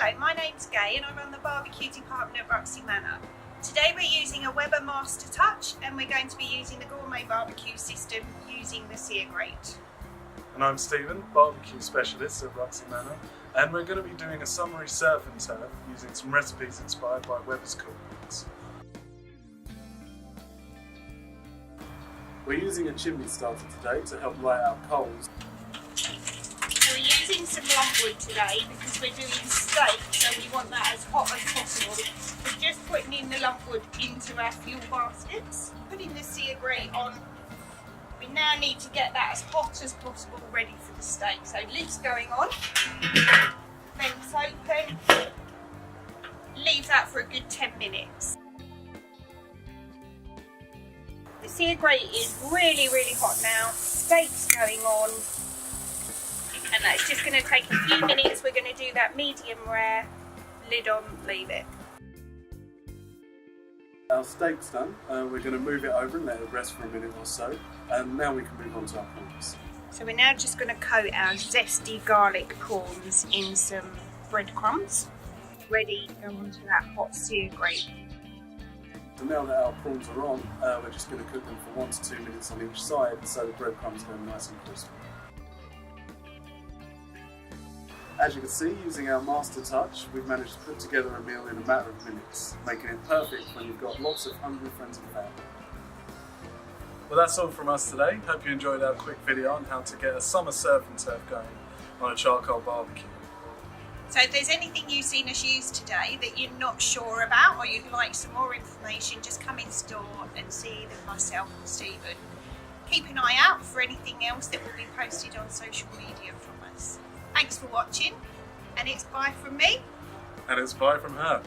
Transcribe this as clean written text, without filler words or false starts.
Hello, my name's Gay and I run the barbecue department at Ruxy Manor. Today we're using a Weber Master Touch and we're going to be using the gourmet barbecue system using the Sear Grate. And I'm Stephen, barbecue specialist at Ruxy Manor, and we're going to be doing a summary surf and turf using some recipes inspired by Weber's cookbooks. We're using a chimney starter today to help light our coals. So we're using some lumpwood today because we're doing steak, so we want that as hot as possible. We're just putting in the lumpwood into our fuel baskets, putting the Sear Grate on. We now need to get that as hot as possible ready for the steak. So lid's going on, vents open, leave that for a good 10 minutes. The Sear Grate is really hot now, steak's going on, and that's just going to take a few minutes. We're going to do that medium rare, lid on, leave it. Our steak's done, we're going to move it over and let it rest for a minute or so, and now we can move on to our prawns. So we're now just going to coat our zesty garlic prawns in some breadcrumbs, ready to go onto that hot Sear Grate. So now that our prawns are on, we're just going to cook them for 1 to 2 minutes on each side so the breadcrumbs go nice and crispy. As you can see, using our Master Touch, we've managed to put together a meal in a matter of minutes, making it perfect when you've got lots of hungry friends and family. Well, that's all from us today. Hope you enjoyed our quick video on how to get a summer surf and turf going on a charcoal barbecue. So if there's anything you've seen us use today that you're not sure about or you'd like some more information, just come in store and see either myself or Stephen. Keep an eye out for anything else that will be posted on social media from us. Thanks for watching, and it's bye from me. And it's bye from her.